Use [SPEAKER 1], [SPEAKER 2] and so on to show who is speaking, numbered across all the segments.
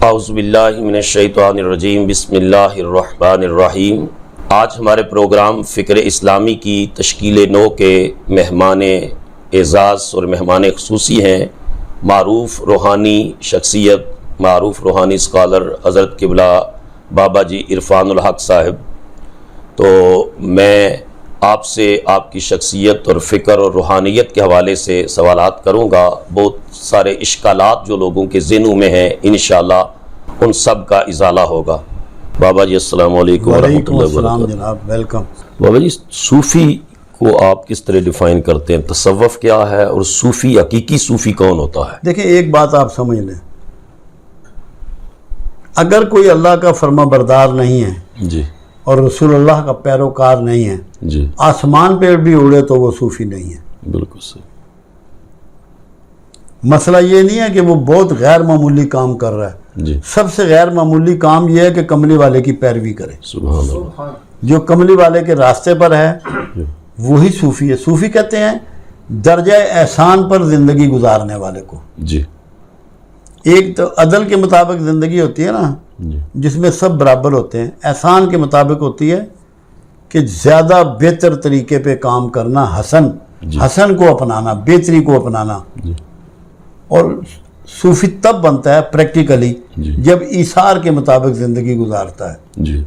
[SPEAKER 1] اعوذ باللہ من الشیطان الرجیم، بسم اللہ الرحمن الرحیم۔ آج ہمارے پروگرام فکر اسلامی کی تشکیل نو کے مہمان اعزاز اور مہمان خصوصی ہیں معروف روحانی شخصیت، معروف روحانی اسکالر حضرت قبلہ بابا جی عرفان الحق صاحب۔ تو میں آپ سے آپ کی شخصیت اور فکر اور روحانیت کے حوالے سے سوالات کروں گا۔ بہت سارے اشکالات جو لوگوں کے ذہنوں میں ہیں انشاءاللہ ان سب کا ازالہ ہوگا۔ بابا جی السلام علیکم ورحمۃ اللہ وبرکاتہ۔
[SPEAKER 2] السلام جناب، ویلکم۔
[SPEAKER 1] بابا جی صوفی کو آپ کس طرح ڈیفائن کرتے ہیں؟ تصوف کیا ہے اور صوفی، حقیقی صوفی کون ہوتا ہے؟
[SPEAKER 2] دیکھیں ایک بات آپ سمجھ لیں، اگر کوئی اللہ کا فرما بردار نہیں ہے
[SPEAKER 1] جی،
[SPEAKER 2] اور رسول اللہ کا پیروکار نہیں ہے،
[SPEAKER 1] جی،
[SPEAKER 2] آسمان پہ بھی اڑے تو وہ صوفی نہیں ہے۔
[SPEAKER 1] بالکل صحیح۔
[SPEAKER 2] مسئلہ یہ نہیں ہے کہ وہ بہت غیر معمولی کام کر رہا ہے،
[SPEAKER 1] جی،
[SPEAKER 2] سب سے غیر معمولی کام یہ ہے کہ کملی والے کی پیروی کرے۔
[SPEAKER 1] سبحان اللہ۔
[SPEAKER 2] جو کملی والے کے راستے پر ہے وہی صوفی ہے۔ صوفی کہتے ہیں درجہ احسان پر زندگی گزارنے والے کو۔
[SPEAKER 1] جی،
[SPEAKER 2] ایک تو عدل کے مطابق زندگی ہوتی ہے نا،
[SPEAKER 1] جی،
[SPEAKER 2] جس میں سب برابر ہوتے ہیں۔ احسان کے مطابق ہوتی ہے کہ زیادہ بہتر طریقے پہ کام کرنا، حسن کو اپنانا، بہتری کو اپنانا۔
[SPEAKER 1] جی،
[SPEAKER 2] اور صوفی تب بنتا ہے پریکٹیکلی
[SPEAKER 1] جی،
[SPEAKER 2] جب ایثار کے مطابق زندگی گزارتا ہے،
[SPEAKER 1] جی،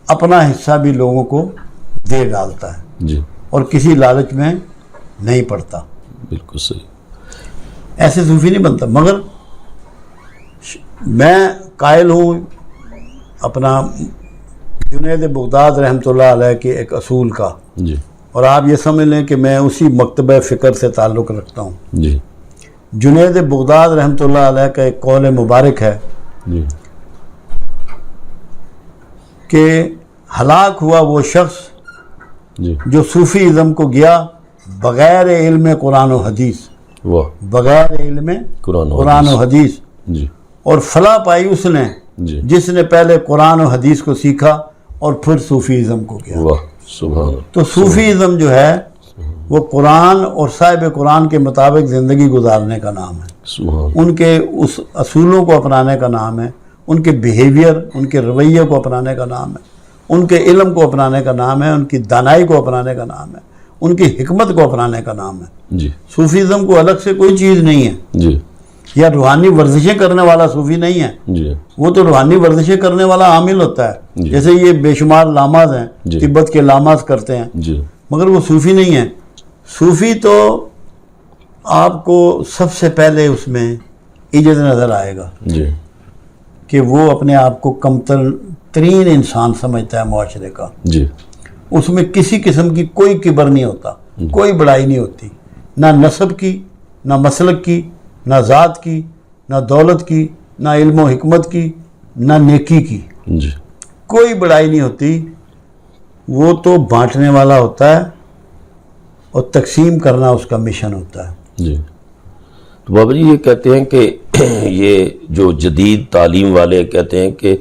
[SPEAKER 2] اپنا حصہ بھی لوگوں کو دے ڈالتا ہے
[SPEAKER 1] جی،
[SPEAKER 2] اور کسی لالچ میں نہیں پڑتا۔
[SPEAKER 1] بالکل صحیح۔
[SPEAKER 2] ایسے صوفی نہیں بنتا۔ مگر میں قائل ہوں اپنا جنید بغداد رحمۃ اللہ علیہ کے ایک اصول کا،
[SPEAKER 1] جی،
[SPEAKER 2] اور آپ یہ سمجھ لیں کہ میں اسی مکتبہ فکر سے تعلق رکھتا ہوں۔
[SPEAKER 1] جی،
[SPEAKER 2] جنید بغداد رحمۃ اللہ علیہ کا ایک قول مبارک ہے
[SPEAKER 1] جی،
[SPEAKER 2] کہ ہلاک ہوا وہ شخص
[SPEAKER 1] جی،
[SPEAKER 2] جو صوفی ازم کو گیا بغیر علم قرآن و حدیث،
[SPEAKER 1] واہ،
[SPEAKER 2] بغیر علم قرآن و حدیث،
[SPEAKER 1] جی،
[SPEAKER 2] اور فلاح پائی اس نے
[SPEAKER 1] جی،
[SPEAKER 2] جس نے پہلے قرآن و حدیث کو سیکھا اور پھر صوفی ازم کو گیا۔
[SPEAKER 1] واہ، سبحان اللہ۔
[SPEAKER 2] تو صوفی ازم جو ہے وہ قرآن اور صاحب قرآن کے مطابق زندگی گزارنے کا نام ہے،
[SPEAKER 1] سبحان
[SPEAKER 2] ان کے اس اصولوں کو اپنانے کا نام ہے، ان کے بیہیویئر، ان کے رویے کو اپنانے کا نام ہے، ان کے علم کو اپنانے کا نام ہے، ان کی دانائی کو اپنانے کا نام ہے، ان کی حکمت کو اپنانے کا نام ہے۔
[SPEAKER 1] جی،
[SPEAKER 2] صوفیزم کو الگ سے کوئی چیز نہیں ہے،
[SPEAKER 1] جی،
[SPEAKER 2] یا روحانی ورزشیں کرنے والا صوفی نہیں ہے،
[SPEAKER 1] جی،
[SPEAKER 2] وہ تو روحانی ورزشیں کرنے والا عامل ہوتا ہے۔
[SPEAKER 1] جی،
[SPEAKER 2] جیسے یہ بے شمار لاماز ہیں،
[SPEAKER 1] جی،
[SPEAKER 2] تبت کے لاماز کرتے ہیں،
[SPEAKER 1] جی،
[SPEAKER 2] مگر وہ صوفی نہیں ہے۔ صوفی تو آپ کو سب سے پہلے اس میں عجز نظر آئے گا
[SPEAKER 1] جی،
[SPEAKER 2] کہ وہ اپنے آپ کو کمتر ترین انسان سمجھتا ہے معاشرے کا۔
[SPEAKER 1] جی،
[SPEAKER 2] اس میں کسی قسم کی کوئی کبر نہیں ہوتا، کوئی بڑائی نہیں ہوتی، نہ نسب کی، نہ مسلک کی، نہ ذات کی، نہ دولت کی، نہ علم و حکمت کی، نہ نیکی کی،
[SPEAKER 1] جی،
[SPEAKER 2] کوئی بڑائی نہیں ہوتی۔ وہ تو بانٹنے والا ہوتا ہے اور تقسیم کرنا اس کا مشن ہوتا ہے۔
[SPEAKER 1] جی۔ تو بابا جی یہ کہتے ہیں کہ یہ جو جدید تعلیم والے کہتے ہیں کہ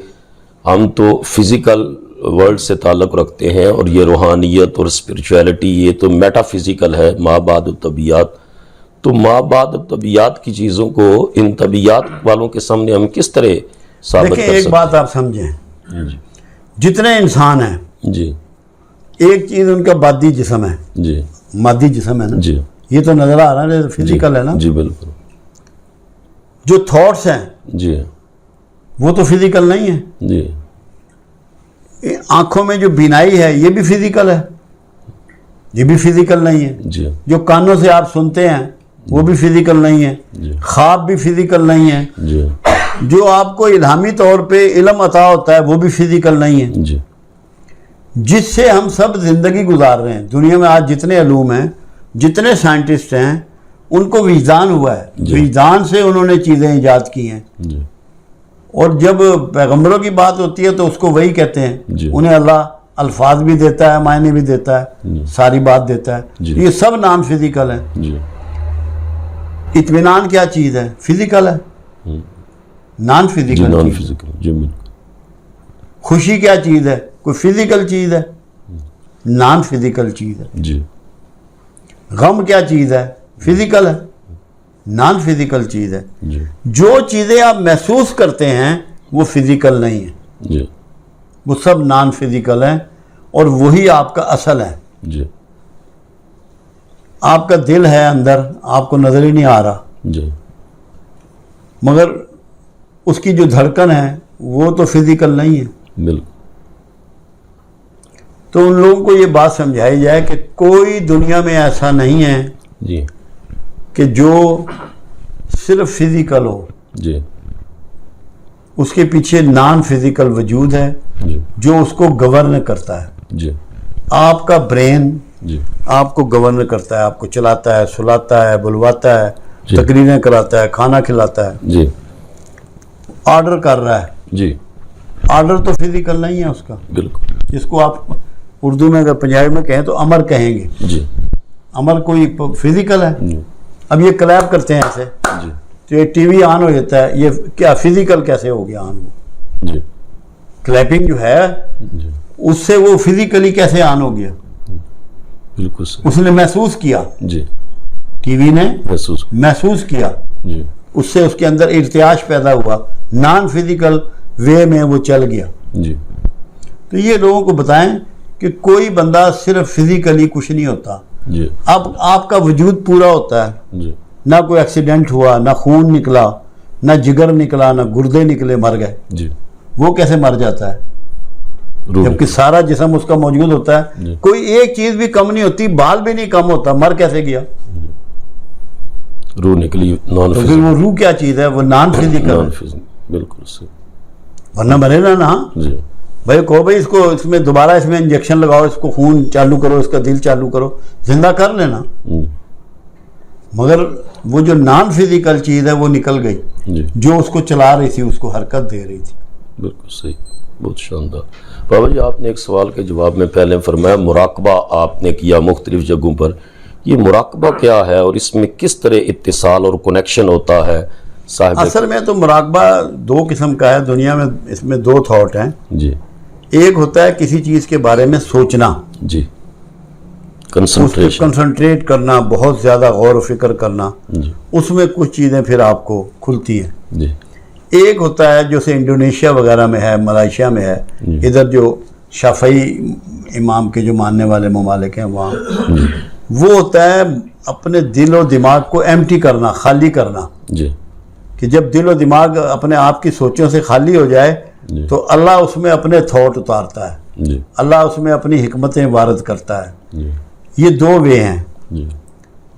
[SPEAKER 1] ہم تو فزیکل ورلڈ سے تعلق رکھتے ہیں اور یہ روحانیت اور اسپرچویلٹی یہ تو میٹا فزیکل ہے، ما بعد الطبیعات۔ تو ما بعد الطبیعات کی چیزوں کو ان طبیعات والوں کے سامنے ہم کس طرح ثابت
[SPEAKER 2] دیکھیں
[SPEAKER 1] کر
[SPEAKER 2] ایک
[SPEAKER 1] سکتے
[SPEAKER 2] بات آپ سمجھیں،
[SPEAKER 1] ہیں؟ جی،
[SPEAKER 2] جتنے انسان ہیں
[SPEAKER 1] جی،
[SPEAKER 2] ایک چیز ان کا مادی جسم ہے،
[SPEAKER 1] جی،
[SPEAKER 2] مادی جسم ہے نا،
[SPEAKER 1] جی،
[SPEAKER 2] یہ تو نظر آ رہا ہے، فزیکل ہے نا۔
[SPEAKER 1] جی، بالکل،
[SPEAKER 2] جو تھاٹس ہیں
[SPEAKER 1] جی،
[SPEAKER 2] وہ تو فزیکل نہیں ہے۔
[SPEAKER 1] جی،
[SPEAKER 2] آنکھوں میں جو بینائی ہے یہ بھی فزیکل ہے، یہ بھی فزیکل نہیں ہے۔
[SPEAKER 1] جی،
[SPEAKER 2] جو کانوں سے آپ سنتے ہیں وہ بھی فزیکل نہیں ہے،
[SPEAKER 1] جی،
[SPEAKER 2] خواب بھی فزیکل نہیں ہے،
[SPEAKER 1] جی،
[SPEAKER 2] جو آپ کو الہامی طور پہ علم عطا ہوتا ہے وہ بھی فزیکل نہیں ہے،
[SPEAKER 1] جی،
[SPEAKER 2] جس سے ہم سب زندگی گزار رہے ہیں۔ دنیا میں آج جتنے علوم ہیں، جتنے سائنٹسٹ ہیں، ان کو وجدان ہوا ہے،
[SPEAKER 1] جی،
[SPEAKER 2] وجدان سے انہوں نے چیزیں ایجاد کی ہیں۔
[SPEAKER 1] جی،
[SPEAKER 2] اور جب پیغمبروں کی بات ہوتی ہے تو اس کو وہی کہتے ہیں،
[SPEAKER 1] جی،
[SPEAKER 2] انہیں اللہ الفاظ بھی دیتا ہے، معنی بھی دیتا ہے،
[SPEAKER 1] جی،
[SPEAKER 2] ساری بات دیتا ہے۔
[SPEAKER 1] جی،
[SPEAKER 2] یہ سب نان فزیکل ہیں۔
[SPEAKER 1] جی،
[SPEAKER 2] اطمینان کیا چیز ہے؟ فزیکل ہے، نان
[SPEAKER 1] جی،
[SPEAKER 2] فزیکل
[SPEAKER 1] نان
[SPEAKER 2] چیز۔
[SPEAKER 1] فزیکل، جی، بالکل،
[SPEAKER 2] خوشی کیا چیز ہے؟ کوئی فزیکل چیز ہے؟ نان فزیکل چیز ہے۔
[SPEAKER 1] جی،
[SPEAKER 2] غم کیا چیز ہے؟ فزیکل ہے، نان فزیکل چیز ہے.
[SPEAKER 1] جی
[SPEAKER 2] جو چیزیں آپ محسوس کرتے ہیں وہ فزیکل نہیں ہیں,
[SPEAKER 1] جی
[SPEAKER 2] وہ سب نان فزیکل ہیں, اور وہی آپ کا اصل ہے.
[SPEAKER 1] جی
[SPEAKER 2] آپ کا دل ہے اندر, آپ کو نظر ہی نہیں آ رہا,
[SPEAKER 1] جی
[SPEAKER 2] مگر اس کی جو دھڑکن ہے وہ تو فزیکل نہیں ہے.
[SPEAKER 1] بالکل.
[SPEAKER 2] تو ان لوگوں کو یہ بات سمجھائی جائے کہ کوئی دنیا میں ایسا نہیں ہے
[SPEAKER 1] جی
[SPEAKER 2] کہ جو صرف فزیکل ہو,
[SPEAKER 1] جی
[SPEAKER 2] اس کے پیچھے نان فزیکل وجود ہے
[SPEAKER 1] جی
[SPEAKER 2] جو اس کو گورن کرتا ہے.
[SPEAKER 1] جی
[SPEAKER 2] آپ کا برین
[SPEAKER 1] جی
[SPEAKER 2] آپ کو گورن کرتا ہے, آپ کو چلاتا ہے, سلاتا ہے, بلواتا ہے,
[SPEAKER 1] جی.
[SPEAKER 2] تقریریں کراتا ہے, کھانا کھلاتا ہے,
[SPEAKER 1] جی
[SPEAKER 2] آرڈر کر رہا ہے.
[SPEAKER 1] جی
[SPEAKER 2] آرڈر تو فزیکل نہیں ہے اس کا,
[SPEAKER 1] بالکل.
[SPEAKER 2] جس کو آپ اردو میں اگر پنجابی میں کہیں تو امر کہیں گے.
[SPEAKER 1] جی
[SPEAKER 2] امر کوئی فزیکل ہے.
[SPEAKER 1] جی
[SPEAKER 2] اب یہ کلیپ کرتے ہیں ایسے,
[SPEAKER 1] جی
[SPEAKER 2] تو یہ ٹی وی آن ہو جاتا ہے, یہ کیا فزیکل کیسے ہو گیا آن؟ وہ
[SPEAKER 1] جی
[SPEAKER 2] کلیپنگ جو ہے
[SPEAKER 1] جی
[SPEAKER 2] اس سے وہ فزیکلی کیسے آن ہو گیا؟
[SPEAKER 1] بالکل صحیح.
[SPEAKER 2] اس نے محسوس کیا,
[SPEAKER 1] جی
[SPEAKER 2] ٹی وی نے
[SPEAKER 1] محسوس
[SPEAKER 2] کیا,
[SPEAKER 1] جی
[SPEAKER 2] اس سے اس کے اندر ارتعاش پیدا ہوا, نان فزیکل وے میں وہ چل گیا.
[SPEAKER 1] جی
[SPEAKER 2] تو یہ لوگوں کو بتائیں کہ کوئی بندہ صرف فزیکلی کچھ نہیں ہوتا.
[SPEAKER 1] جی
[SPEAKER 2] اب آپ کا وجود پورا ہوتا ہے,
[SPEAKER 1] جی
[SPEAKER 2] نہ کوئی ایکسیڈنٹ ہوا, نہ خون نکلا, نہ جگر نکلا, نہ گردے نکلے, مر گئے.
[SPEAKER 1] جی
[SPEAKER 2] وہ کیسے مر جاتا ہے جبکہ سارا جسم اس کا موجود ہوتا ہے؟
[SPEAKER 1] جی.
[SPEAKER 2] کوئی ایک چیز بھی کم نہیں ہوتی, بال بھی نہیں کم ہوتا, مر کیسے گیا؟
[SPEAKER 1] روح نکلی نان
[SPEAKER 2] تو پھر وہ روح کیا چیز ہے؟ وہ نان فزیکل ہے,
[SPEAKER 1] فزیکل. بالکل صحیح.
[SPEAKER 2] ورنہ مرے نا نا.
[SPEAKER 1] جی
[SPEAKER 2] بھائی کہو بھائی اس کو اس میں دوبارہ اس میں انجیکشن لگاؤ, اس کو خون چالو کرو, اس کا دل چالو کرو, زندہ کر لینا.
[SPEAKER 1] جی
[SPEAKER 2] مگر وہ جو نان فزیکل چیز ہے وہ نکل گئی,
[SPEAKER 1] جی
[SPEAKER 2] جو اس کو چلا رہی تھی, اس کو حرکت دے رہی تھی.
[SPEAKER 1] بالکل صحیح. بہت شاندار. بابا جی آپ نے ایک سوال کے جواب میں پہلے فرمایا مراقبہ آپ نے کیا مختلف جگہوں پر. یہ مراقبہ کیا ہے اور اس میں کس طرح اتصال اور کنیکشن ہوتا ہے صاحب؟
[SPEAKER 2] اصل میں تو مراقبہ دو قسم کا ہے دنیا میں, اس میں دو تھاٹ ہیں.
[SPEAKER 1] جی
[SPEAKER 2] ایک ہوتا ہے کسی چیز کے بارے میں سوچنا,
[SPEAKER 1] جی
[SPEAKER 2] اس پہ
[SPEAKER 1] کنسنٹریشن.
[SPEAKER 2] کنسنٹریٹ کرنا, بہت زیادہ غور و فکر کرنا,
[SPEAKER 1] جی
[SPEAKER 2] اس میں کچھ چیزیں پھر آپ کو کھلتی ہیں.
[SPEAKER 1] جی
[SPEAKER 2] ایک ہوتا ہے جیسے انڈونیشیا وغیرہ میں ہے, ملائیشیا میں ہے, ادھر جو شافعی امام کے جو ماننے والے ممالک ہیں وہاں, وہ ہوتا ہے اپنے دل و دماغ کو ایمٹی کرنا, خالی کرنا.
[SPEAKER 1] جی
[SPEAKER 2] کہ جب دل و دماغ اپنے آپ کی سوچوں سے خالی ہو جائے
[SPEAKER 1] جی
[SPEAKER 2] تو اللہ اس میں اپنے تھاٹ اتارتا ہے,
[SPEAKER 1] جی
[SPEAKER 2] اللہ اس میں اپنی حکمتیں وارد کرتا ہے.
[SPEAKER 1] جی
[SPEAKER 2] یہ دو وے ہیں.
[SPEAKER 1] جی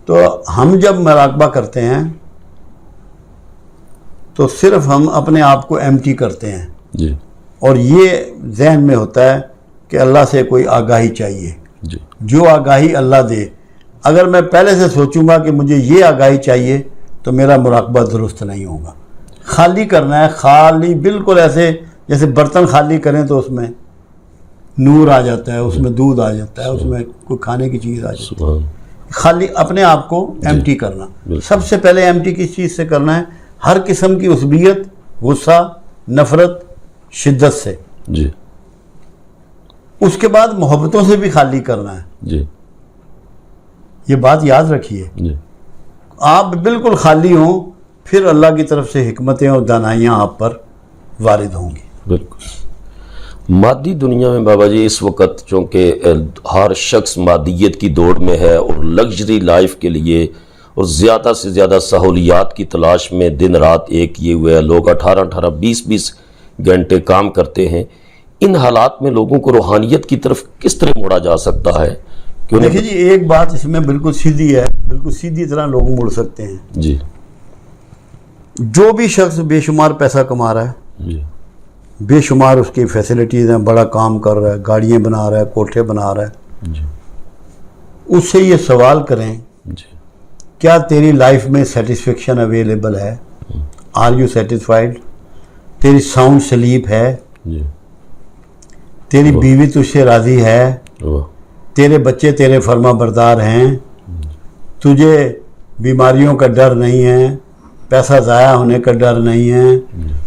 [SPEAKER 2] تو ہم جب مراقبہ کرتے ہیں تو صرف ہم اپنے آپ کو ایمٹی کرتے ہیں,
[SPEAKER 1] جی
[SPEAKER 2] اور یہ ذہن میں ہوتا ہے کہ اللہ سے کوئی آگاہی چاہیے,
[SPEAKER 1] جی
[SPEAKER 2] جو آگاہی اللہ دے. اگر میں پہلے سے سوچوں گا کہ مجھے یہ آگاہی چاہیے تو میرا مراقبہ درست نہیں ہوگا. خالی کرنا ہے, خالی بالکل ایسے جیسے برتن خالی کریں تو اس میں نور آ جاتا ہے, اس میں دودھ آ جاتا ہے, اس میں کوئی کھانے کی چیز آ جاتی ہے.
[SPEAKER 1] سبحان.
[SPEAKER 2] خالی اپنے آپ کو ایمٹی کرنا. سب سے پہلے ایمٹی کس چیز سے کرنا ہے؟ ہر قسم کی عصبیت, غصہ, نفرت, شدت سے.
[SPEAKER 1] جی
[SPEAKER 2] اس کے بعد محبتوں سے بھی خالی کرنا ہے.
[SPEAKER 1] جی
[SPEAKER 2] یہ بات یاد رکھیے.
[SPEAKER 1] جی
[SPEAKER 2] آپ بالکل خالی ہوں, پھر اللہ کی طرف سے حکمتیں اور دانائیاں آپ پر وارد ہوں گی.
[SPEAKER 1] بالکل. مادی دنیا میں بابا جی اس وقت چونکہ ہر شخص مادیت کی دوڑ میں ہے اور لگژری لائف کے لیے اور زیادہ سے زیادہ سہولیات کی تلاش میں دن رات ایک کیے ہوئے ہیں. لوگ 18 20 گھنٹے کام کرتے ہیں. ان حالات میں لوگوں کو روحانیت کی طرف کس طرح موڑا جا سکتا ہے؟
[SPEAKER 2] دیکھیے جی, ایک بات اس میں بالکل سیدھی ہے, بالکل سیدھی طرح لوگ مڑ سکتے ہیں.
[SPEAKER 1] جی
[SPEAKER 2] جو بھی شخص بے شمار پیسہ کما رہا ہے,
[SPEAKER 1] جی
[SPEAKER 2] بے شمار اس کی فیسلٹیز ہیں, بڑا کام کر رہا ہے, گاڑیاں بنا رہا ہے, کوٹھے بنا رہا ہے,
[SPEAKER 1] جی
[SPEAKER 2] اس سے یہ سوال کریں
[SPEAKER 1] جی
[SPEAKER 2] کیا تیری لائف میں سیٹسفیکشن اویلیبل ہے؟ Are you satisfied? تیری ساؤنڈ سلیپ ہے؟
[SPEAKER 1] جی
[SPEAKER 2] تیری بیوی تجھ سے راضی ہے؟
[SPEAKER 1] واہ.
[SPEAKER 2] تیرے بچے تیرے فرما بردار ہیں؟ تجھے بیماریوں کا ڈر نہیں ہے, پیسہ ضائع ہونے کا ڈر نہیں ہے,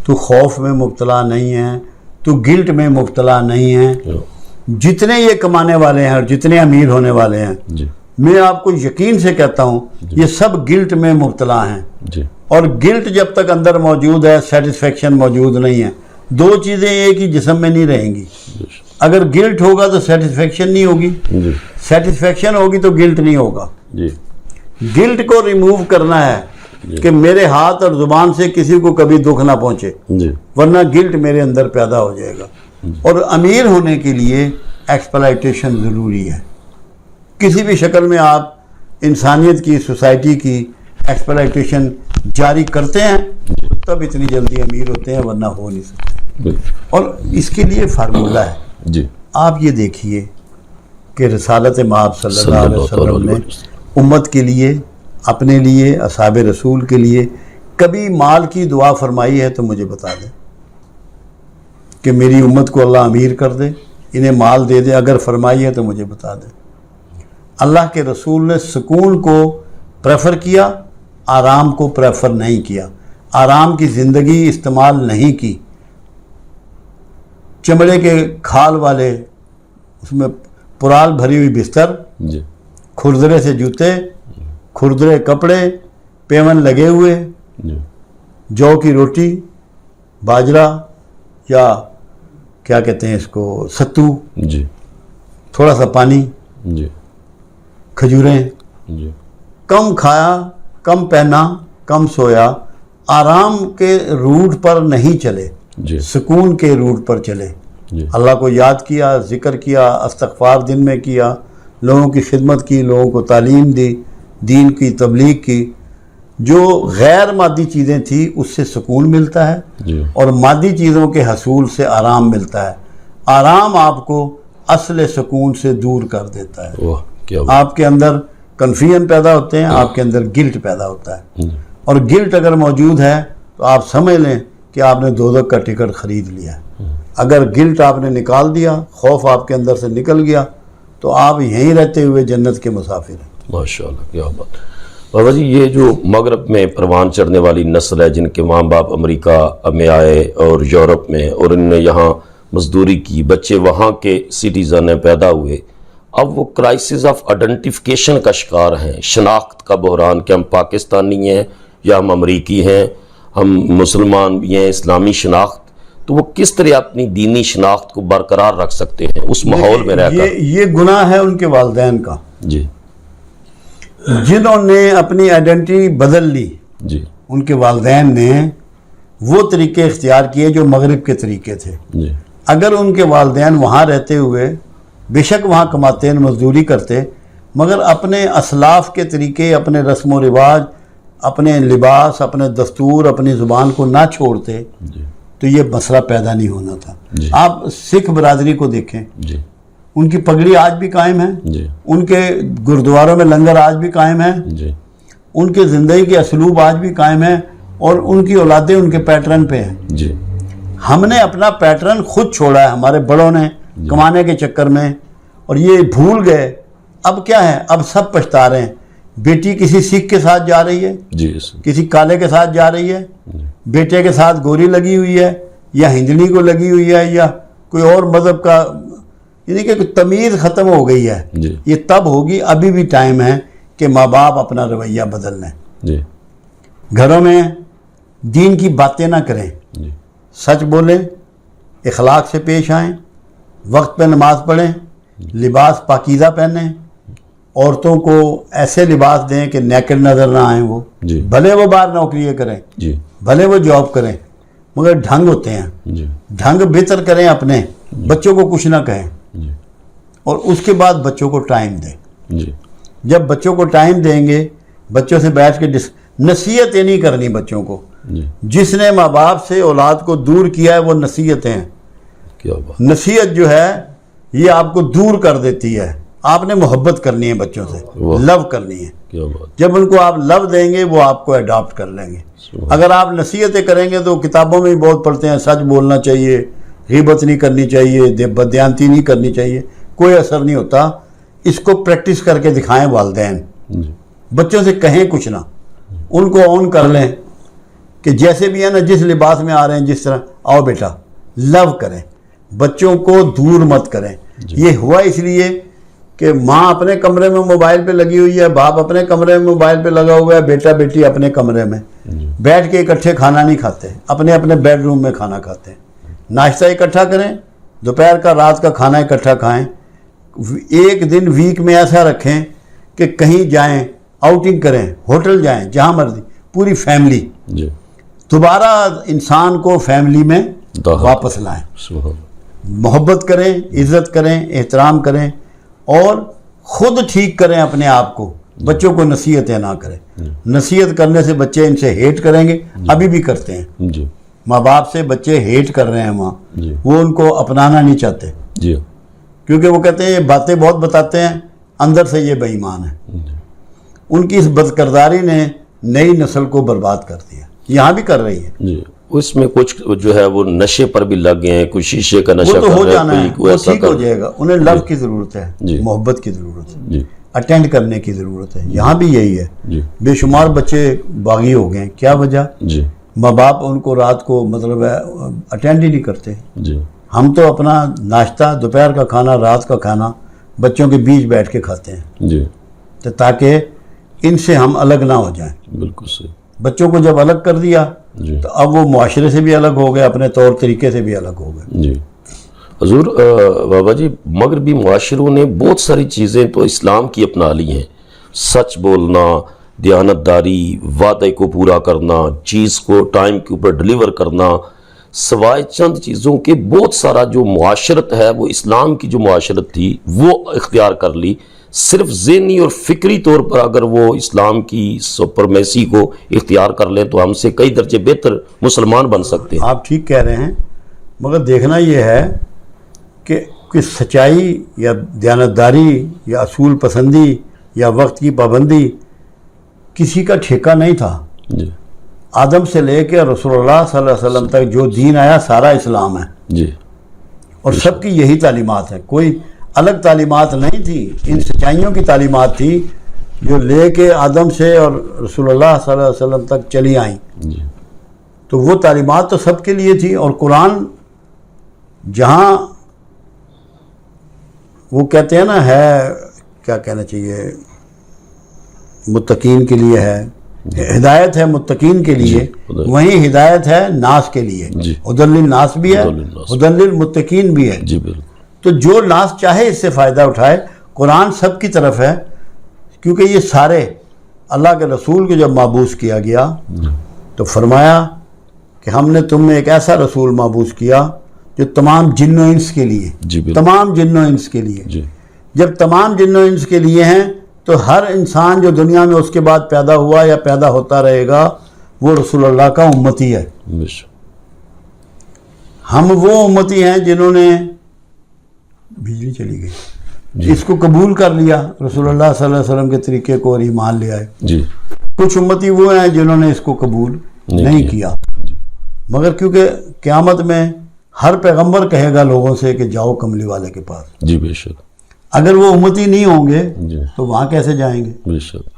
[SPEAKER 2] تو خوف میں مبتلا نہیں ہے, تو گلٹ میں مبتلا نہیں ہے. جتنے یہ کمانے والے ہیں اور جتنے امیر ہونے والے ہیں
[SPEAKER 1] جی
[SPEAKER 2] میں آپ کو یقین سے کہتا ہوں یہ سب گلٹ میں مبتلا ہیں.
[SPEAKER 1] جی.
[SPEAKER 2] اور گلٹ جب تک اندر موجود ہے سیٹسفیکشن موجود نہیں ہے. دو چیزیں ایک ہی جسم میں نہیں رہیں گی. اگر گلٹ ہوگا تو سیٹسفیکشن نہیں ہوگی, سیٹسفیکشن ہوگی تو گلٹ نہیں ہوگا. گلٹ کو ریموو کرنا ہے کہ میرے ہاتھ اور زبان سے کسی کو کبھی دکھ نہ پہنچے, ورنہ گلٹ میرے اندر پیدا ہو جائے گا. اور امیر ہونے کے لیے ایکسپلائٹیشن ضروری ہے. کسی بھی شکل میں آپ انسانیت کی, سوسائٹی کی ایکسپلائٹیشن جاری کرتے ہیں تب اتنی جلدی امیر ہوتے ہیں, ورنہ ہو نہیں سکتے. اور اس کے لیے فارمولہ ہے. آپ یہ دیکھیے کہ رسالت مآب صلی اللہ علیہ وسلم نے امت کے لیے, اپنے لیے, اصحاب رسول کے لیے کبھی مال کی دعا فرمائی ہے تو مجھے بتا دیں کہ میری امت کو اللہ امیر کر دے, انہیں مال دے دے. اگر فرمائی ہے تو مجھے بتا دیں. اللہ کے رسول نے سکون کو پریفر کیا, آرام کو پریفر نہیں کیا. آرام کی زندگی استعمال نہیں کی. چمڑے کے کھال والے, اس میں پرال بھری ہوئی بستر, کھردرے سے جوتے, کھردرے کپڑے, پیون لگے ہوئے, جو کی روٹی, باجرہ یا کیا کہتے ہیں اس کو, ستو, تھوڑا سا پانی, کھجوریں, کم کھایا, کم پہنا, کم سویا. آرام کے روٹ پر نہیں چلے, سکون کے روٹ پر چلے. اللہ کو یاد کیا, ذکر کیا, استغفار دن میں کیا, لوگوں کی خدمت کی, لوگوں کو تعلیم دی, دین کی تبلیغ کی. جو غیر مادی چیزیں تھیں اس سے سکون ملتا ہے, اور مادی چیزوں کے حصول سے آرام ملتا ہے. آرام آپ کو اصل سکون سے دور کر دیتا ہے. آپ کے اندر کنفیوژن پیدا ہوتے ہیں, آپ کے اندر گلٹ پیدا ہوتا ہے. اور گلٹ اگر موجود ہے تو آپ سمجھ لیں کہ آپ نے دوزخ کا ٹکٹ خرید لیا. اگر گلٹ آپ نے نکال دیا, خوف آپ کے اندر سے نکل گیا, تو آپ یہیں رہتے ہوئے جنت کے مسافر ہیں.
[SPEAKER 1] ماشاءاللہ, کیا بات. بابا جی, یہ جو مغرب میں پروان چڑھنے والی نسل ہے جن کے ماں باپ امریکہ میں آئے اور یورپ میں, اور ان نے یہاں مزدوری کی, بچے وہاں کے سٹیزن ہیں, پیدا ہوئے, اب وہ کرائسس آف آئیڈینٹیفیکیشن کا شکار ہیں, شناخت کا بحران کہ ہم پاکستانی ہیں یا ہم امریکی ہیں, ہم مسلمان بھی ہیں, اسلامی شناخت. تو وہ کس طرح اپنی دینی شناخت کو برقرار رکھ سکتے ہیں اس ماحول میں رہ کر؟
[SPEAKER 2] یہ گناہ ہے ان کے والدین کا, جنہوں نے اپنی آئیڈینٹی بدل لی. ان کے والدین نے وہ طریقے اختیار کیے جو مغرب کے طریقے تھے. اگر ان کے والدین وہاں رہتے ہوئے بے شک وہاں کماتے, مزدوری کرتے, مگر اپنے اسلاف کے طریقے, اپنے رسم و رواج, اپنے لباس, اپنے دستور, اپنی زبان کو نہ چھوڑتے, تو یہ مسئلہ پیدا نہیں ہونا تھا. آپ سکھ برادری کو دیکھیں, ان کی پگڑی آج بھی قائم ہے, ان کے گردواروں میں لنگر آج بھی قائم ہے, ان کے زندگی کے اسلوب آج بھی قائم ہے, اور ان کی اولادیں ان کے پیٹرن پہ ہیں. ہم نے اپنا پیٹرن خود چھوڑا ہے, ہمارے بڑوں نے کمانے کے چکر میں, اور یہ بھول گئے. اب کیا ہے, اب سب پچھتا رہے ہیں. بیٹی کسی سکھ کے ساتھ جا رہی ہے, کسی کالے کے ساتھ جا رہی ہے, بیٹے کے ساتھ گوری لگی ہوئی ہے, یا ہندنی کو لگی ہوئی ہے, یا کوئی اور مذہب کا, یعنی کہ تمیز ختم ہو گئی ہے. یہ تب ہوگی, ابھی بھی ٹائم ہے کہ ماں باپ اپنا رویہ بدل لیں. گھروں میں دین کی باتیں نہ کریں, سچ بولیں, اخلاق سے پیش آئیں, وقت پہ نماز پڑھیں, لباس پاکیزہ پہنیں, عورتوں کو ایسے لباس دیں کہ نیکڈ نظر نہ آئیں. وہ بھلے وہ باہر نوکریاں کریں, بھلے وہ جاب کریں, مگر ڈھنگ ہوتے ہیں. ڈھنگ بہتر کریں اپنے بچوں کو, کچھ نہ کہیں, اور اس کے بعد بچوں کو ٹائم دیں. جب بچوں کو ٹائم دیں گے, بچوں سے بیٹھ کے نصیحتیں نہیں کرنی بچوں کو. جس نے ماں باپ سے اولاد کو دور کیا ہے وہ نصیحتیں ہیں. نصیحت جو ہے یہ آپ کو دور کر دیتی ہے. آپ نے محبت کرنی ہے بچوں سے, لو کرنی ہے. جب ان کو آپ لو دیں گے وہ آپ کو اڈاپٹ کر لیں گے. اگر آپ نصیحتیں کریں گے تو کتابوں میں بھی بہت پڑھتے ہیں, سچ بولنا چاہیے, غیبت نہیں کرنی چاہیے, بددیانتی نہیں کرنی چاہیے, کوئی اثر نہیں ہوتا. اس کو پریکٹس کر کے دکھائیں والدین. بچوں سے کہیں کچھ نہ, ان کو آن کر لیں کہ جیسے بھی ہے نا, جس لباس میں آ رہے ہیں جس طرح, آؤ بیٹا, لو کریں, بچوں کو دور مت کریں. یہ ہوا اس لیے کہ ماں اپنے کمرے میں موبائل پہ لگی ہوئی ہے، باپ اپنے کمرے میں موبائل پہ لگا ہوا ہے، بیٹا بیٹی اپنے کمرے میں بیٹھ کے اکٹھے کھانا نہیں کھاتے، اپنے اپنے بیڈ روم میں کھانا کھاتے ہیں۔ ناشتہ اکٹھا کریں، دوپہر کا رات کا کھانا اکٹھا کھائیں، ایک دن ویک میں ایسا رکھیں کہ کہیں جائیں، آؤٹنگ کریں، ہوٹل جائیں، جہاں مرضی، پوری فیملی،
[SPEAKER 1] جی
[SPEAKER 2] دوبارہ انسان کو فیملی میں واپس لائیں، محبت کریں، عزت کریں، احترام کریں، اور خود ٹھیک کریں اپنے آپ کو، بچوں کو نصیحتیں نہ کریں۔ نصیحت کرنے سے بچے ان سے ہیٹ کریں گے، ابھی بھی کرتے ہیں،
[SPEAKER 1] جی
[SPEAKER 2] ماں باپ سے بچے ہیٹ کر رہے ہیں وہاں،
[SPEAKER 1] جی
[SPEAKER 2] وہ ان کو اپنانا نہیں چاہتے،
[SPEAKER 1] جی
[SPEAKER 2] کیونکہ وہ کہتے ہیں یہ باتیں بہت بتاتے ہیں، اندر سے یہ بے ایمان ہے۔ ان کی اس بد کرداری نے نئی نسل کو برباد کر دیا، یہاں بھی کر رہی ہے۔
[SPEAKER 1] جی اس میں کچھ جو ہے وہ نشے پر بھی لگ گئے ہیں، کوئی شیشے کا نشہ
[SPEAKER 2] وہ تو
[SPEAKER 1] کر
[SPEAKER 2] ہو
[SPEAKER 1] رہا
[SPEAKER 2] جانا ہے،
[SPEAKER 1] کوئی
[SPEAKER 2] وہ
[SPEAKER 1] ایسا
[SPEAKER 2] ٹھیک ہو
[SPEAKER 1] کر
[SPEAKER 2] جائے گا، انہیں لو کی ضرورت ہے،
[SPEAKER 1] جی
[SPEAKER 2] محبت کی ضرورت ہے،
[SPEAKER 1] جی
[SPEAKER 2] اٹینڈ کرنے کی ضرورت ہے۔ یہاں بھی یہی ہے،
[SPEAKER 1] جی
[SPEAKER 2] بے شمار بچے باغی ہو گئے ہیں، کیا وجہ؟
[SPEAKER 1] جی
[SPEAKER 2] ماں باپ ان کو رات کو مطلب ہے اٹینڈ ہی نہیں کرتے۔
[SPEAKER 1] جی
[SPEAKER 2] ہم تو اپنا ناشتہ، دوپہر کا کھانا، رات کا کھانا بچوں کے بیچ بیٹھ کے کھاتے ہیں،
[SPEAKER 1] جی
[SPEAKER 2] تو تاکہ ان سے ہم الگ نہ ہو جائیں۔
[SPEAKER 1] بالکل صحیح۔
[SPEAKER 2] بچوں کو جب الگ کر دیا
[SPEAKER 1] جی
[SPEAKER 2] تو اب وہ معاشرے سے بھی الگ ہو گئے، اپنے طور طریقے سے بھی الگ ہو گئے۔
[SPEAKER 1] جی حضور بابا جی، مغربی معاشروں نے بہت ساری چیزیں تو اسلام کی اپنا لی ہیں، سچ بولنا، دیانت داری، وعدے کو پورا کرنا، چیز کو ٹائم کے اوپر ڈیلیور کرنا، سوائے چند چیزوں کے بہت سارا جو معاشرت ہے وہ اسلام کی جو معاشرت تھی وہ اختیار کر لی۔ صرف ذہنی اور فکری طور پر اگر وہ اسلام کی سپرمیسی کو اختیار کر لیں تو ہم سے کئی درجے بہتر مسلمان بن سکتے ہیں۔
[SPEAKER 2] آپ ٹھیک کہہ رہے ہیں، مگر دیکھنا یہ ہے کہ سچائی یا دیانتداری یا اصول پسندی یا وقت کی پابندی کسی کا ٹھیکہ نہیں تھا۔
[SPEAKER 1] جی
[SPEAKER 2] آدم سے لے کے رسول اللہ صلی اللہ علیہ وسلم تک جو دین آیا سارا اسلام ہے،
[SPEAKER 1] جی
[SPEAKER 2] اور سب کی یہی تعلیمات ہیں، کوئی الگ تعلیمات نہیں تھی، ان سچائیوں کی تعلیمات تھی جو لے کے آدم سے اور رسول اللہ صلی اللہ علیہ وسلم تک چلی آئیں۔
[SPEAKER 1] جی
[SPEAKER 2] تو وہ تعلیمات تو سب کے لیے تھی، اور قرآن جہاں وہ کہتے ہیں نا ہے، کیا کہنا چاہیے، متقین کے لیے ہے، ہدایت ہے متقین کے لیے، وہیں ہدایت ہے ناس کے لیے،
[SPEAKER 1] جی
[SPEAKER 2] ہدی للناس بھی ہے، ہدی للمتقین بھی ہے۔
[SPEAKER 1] جی بالکل۔
[SPEAKER 2] تو جو ناس چاہے اس سے فائدہ اٹھائے، قرآن سب کی طرف ہے، کیونکہ یہ سارے اللہ کے رسول کو جب مابعوث کیا گیا تو فرمایا کہ ہم نے تم میں ایک ایسا رسول مابعوث کیا جو تمام جن و انس کے لیے،
[SPEAKER 1] جی بالکل۔
[SPEAKER 2] تمام جن و انس کے لیے،
[SPEAKER 1] جی
[SPEAKER 2] جب تمام جن و انس کے لیے ہیں تو ہر انسان جو دنیا میں اس کے بعد پیدا ہوا یا پیدا ہوتا رہے گا وہ رسول اللہ کا امتی ہے۔
[SPEAKER 1] بے شک۔
[SPEAKER 2] ہم وہ امتی ہیں جنہوں نے بجلی چلی گئی، اس کو قبول کر لیا، رسول اللہ صلی اللہ علیہ وسلم کے طریقے کو، اور ایمان لے آئے۔
[SPEAKER 1] جی
[SPEAKER 2] کچھ امتی وہ ہیں جنہوں نے اس کو قبول نہیں کیا، مگر کیونکہ قیامت میں ہر پیغمبر کہے گا لوگوں سے کہ جاؤ کملی والے کے پاس،
[SPEAKER 1] جی بے شک۔
[SPEAKER 2] اگر وہ امتی نہیں ہوں گے
[SPEAKER 1] جی
[SPEAKER 2] تو وہاں کیسے جائیں گے؟
[SPEAKER 1] بے شک۔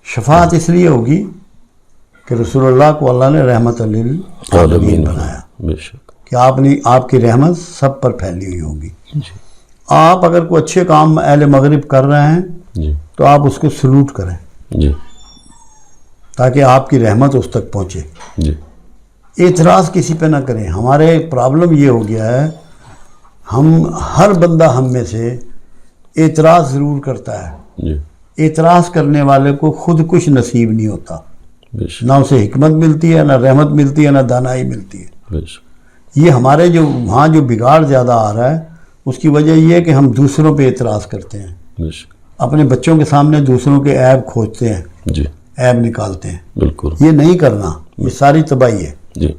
[SPEAKER 2] شفاعت اس لیے ہوگی کہ رسول اللہ کو اللہ نے رحمت للعالمین بنایا،
[SPEAKER 1] بے شک۔
[SPEAKER 2] کہ آپ کی رحمت سب پر پھیلی ہوئی ہوگی۔
[SPEAKER 1] جی
[SPEAKER 2] آپ اگر کوئی اچھے کام اہل مغرب کر رہے ہیں
[SPEAKER 1] جی
[SPEAKER 2] تو آپ اس کو سلوٹ کریں
[SPEAKER 1] جی
[SPEAKER 2] تاکہ آپ کی رحمت اس تک پہنچے۔
[SPEAKER 1] جی
[SPEAKER 2] اعتراض کسی پہ نہ کریں۔ ہمارے پرابلم یہ ہو گیا ہے، ہر بندہ ہم میں سے اعتراض ضرور کرتا ہے،
[SPEAKER 1] جی
[SPEAKER 2] اعتراض کرنے والے کو خود کچھ نصیب نہیں ہوتا،
[SPEAKER 1] بے شک۔
[SPEAKER 2] نہ اسے حکمت ملتی ہے، نہ رحمت ملتی ہے، نہ دانائی ملتی ہے۔
[SPEAKER 1] بے شک۔
[SPEAKER 2] یہ ہمارے وہاں جو بگاڑ زیادہ آ رہا ہے اس کی وجہ یہ ہے کہ ہم دوسروں پہ اعتراض کرتے ہیں،
[SPEAKER 1] بے شک۔
[SPEAKER 2] اپنے بچوں کے سامنے دوسروں کے عیب کھوجتے ہیں،
[SPEAKER 1] جی
[SPEAKER 2] عیب نکالتے ہیں۔
[SPEAKER 1] بالکل۔
[SPEAKER 2] یہ نہیں کرنا، یہ ساری تباہی ہے۔
[SPEAKER 1] جی